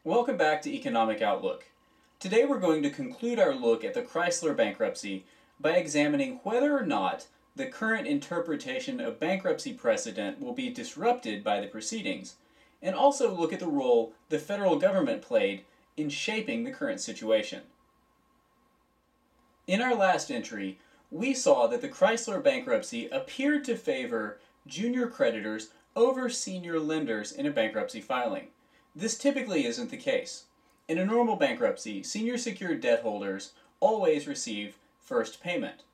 Welcome back to Economic Outlook. Today we're going to conclude our look at the Chrysler bankruptcy by examining whether or not the current interpretation of bankruptcy precedent will be disrupted by the proceedings, and also look at the role the federal government played in shaping the current situation. In our last entry, we saw that the Chrysler bankruptcy appeared to favor junior creditors over senior lenders in a bankruptcy filing. This typically isn't the case. In a normal bankruptcy, senior secured debt holders always receive first payment.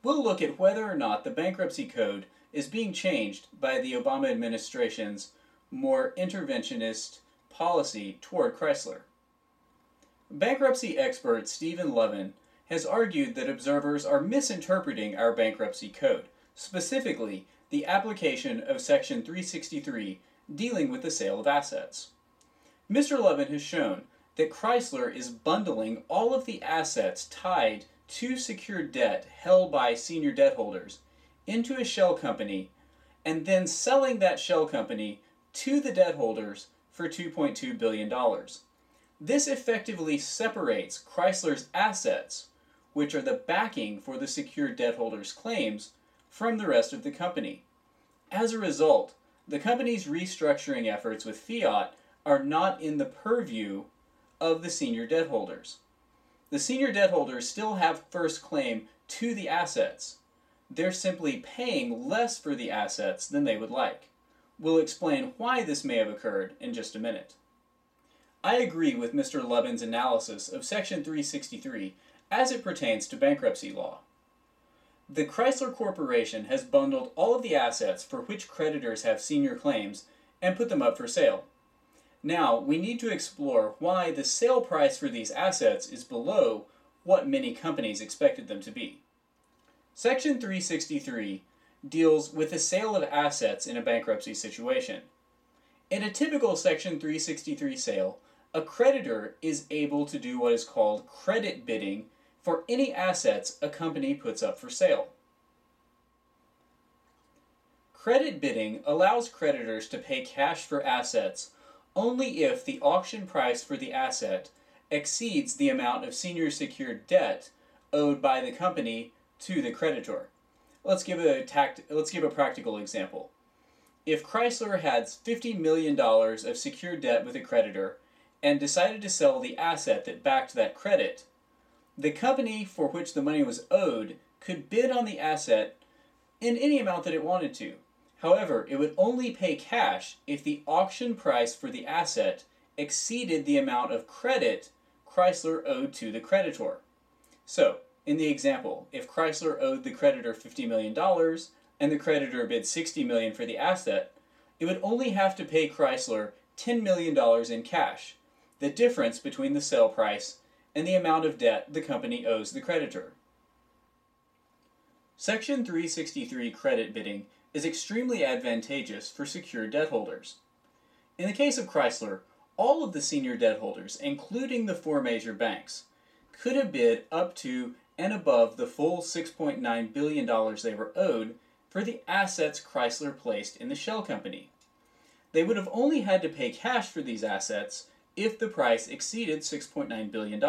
We'll look at whether or not the bankruptcy code is being changed by the Obama administration's more interventionist policy toward Chrysler. Bankruptcy expert Stephen Levin has argued that observers are misinterpreting our bankruptcy code, specifically the application of Section 363 dealing with the sale of assets. Mr. Levin has shown that Chrysler is bundling all of the assets tied to secured debt held by senior debt holders into a shell company and then selling that shell company to the debt holders for $2.2 billion. This effectively separates Chrysler's assets, which are the backing for the secured debt holders' claims, from the rest of the company. As a result, the company's restructuring efforts with Fiat are not in the purview of the senior debt holders. The senior debt holders still have first claim to the assets. They're simply paying less for the assets than they would like. We'll explain why this may have occurred in just a minute. I agree with Mr. Levin's analysis of Section 363 as it pertains to bankruptcy law. The Chrysler Corporation has bundled all of the assets for which creditors have senior claims and put them up for sale. Now, we need to explore why the sale price for these assets is below what many companies expected them to be. Section 363 deals with the sale of assets in a bankruptcy situation. In a typical Section 363 sale, a creditor is able to do what is called credit bidding for any assets a company puts up for sale. Credit bidding allows creditors to pay cash for assets only if the auction price for the asset exceeds the amount of senior secured debt owed by the company to the creditor. Let's give a practical example. If Chrysler had $50 million of secured debt with a creditor and decided to sell the asset that backed that credit, the company for which the money was owed could bid on the asset in any amount that it wanted to. However, it would only pay cash if the auction price for the asset exceeded the amount of credit Chrysler owed to the creditor. So, in the example, if Chrysler owed the creditor $50 million and the creditor bid $60 million for the asset, it would only have to pay Chrysler $10 million in cash, the difference between the sale price and the amount of debt the company owes the creditor. Section 363 credit bidding is extremely advantageous for secured debt holders. In the case of Chrysler, all of the senior debt holders, including the four major banks, could have bid up to and above the full $6.9 billion they were owed for the assets Chrysler placed in the shell company. They would have only had to pay cash for these assets if the price exceeded $6.9 billion.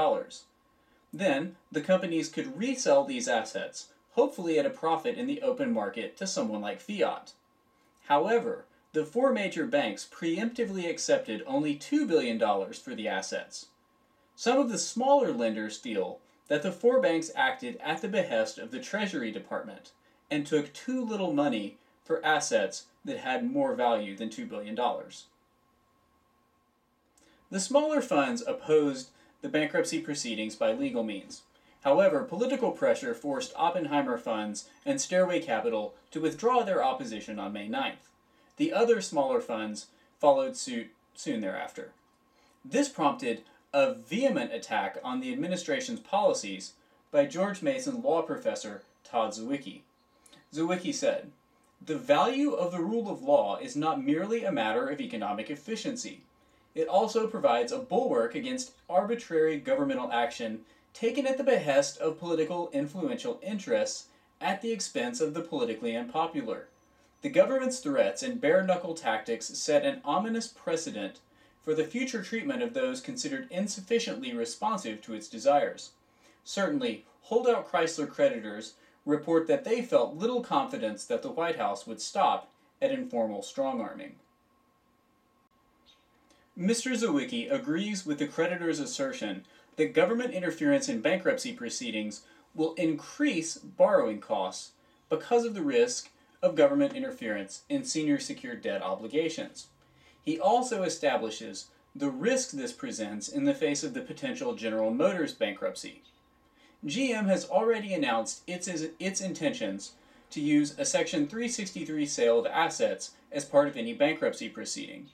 Then, the companies could resell these assets, hopefully at a profit in the open market to someone like Fiat. However, the four major banks preemptively accepted only $2 billion for the assets. Some of the smaller lenders feel that the four banks acted at the behest of the Treasury Department and took too little money for assets that had more value than $2 billion. The smaller funds opposed the bankruptcy proceedings by legal means. However, political pressure forced Oppenheimer Funds and Stairway Capital to withdraw their opposition on May 9th. The other smaller funds followed suit soon thereafter. This prompted a vehement attack on the administration's policies by George Mason law professor Todd Zwicky. Zwicky said, "The value of the rule of law is not merely a matter of economic efficiency. It also provides a bulwark against arbitrary governmental action taken at the behest of political influential interests at the expense of the politically unpopular. The government's threats and bare-knuckle tactics set an ominous precedent for the future treatment of those considered insufficiently responsive to its desires. Certainly, holdout Chrysler creditors report that they felt little confidence that the White House would stop at informal strong-arming. Mr. Zawicki agrees with the creditor's assertion that government interference in bankruptcy proceedings will increase borrowing costs because of the risk of government interference in senior secured debt obligations. He also establishes the risk this presents in the face of the potential General Motors bankruptcy. GM has already announced its intentions to use a Section 363 sale of assets as part of any bankruptcy proceeding.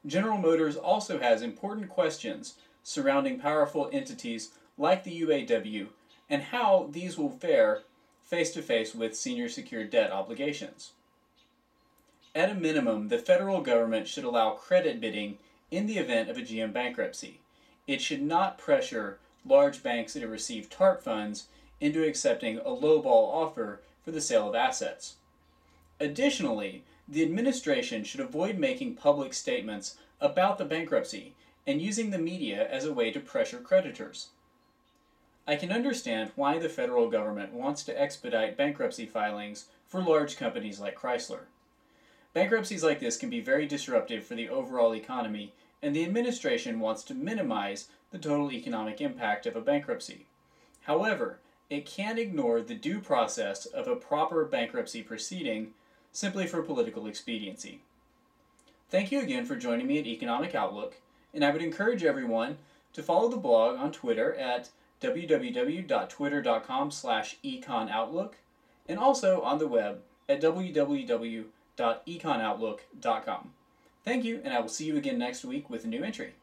General Motors also has important questions surrounding powerful entities like the UAW and how these will fare face-to-face with senior secured debt obligations. At a minimum, the federal government should allow credit bidding in the event of a GM bankruptcy. It should not pressure large banks that have received TARP funds into accepting a lowball offer for the sale of assets. Additionally, the administration should avoid making public statements about the bankruptcy and using the media as a way to pressure creditors. I can understand why the federal government wants to expedite bankruptcy filings for large companies like Chrysler. Bankruptcies like this can be very disruptive for the overall economy, and the administration wants to minimize the total economic impact of a bankruptcy. However, it can't ignore the due process of a proper bankruptcy proceeding simply for political expediency. Thank you again for joining me at Economic Outlook, and I would encourage everyone to follow the blog on Twitter at www.twitter.com/econoutlook and also on the web at www.econoutlook.com. Thank you, and I will see you again next week with a new entry.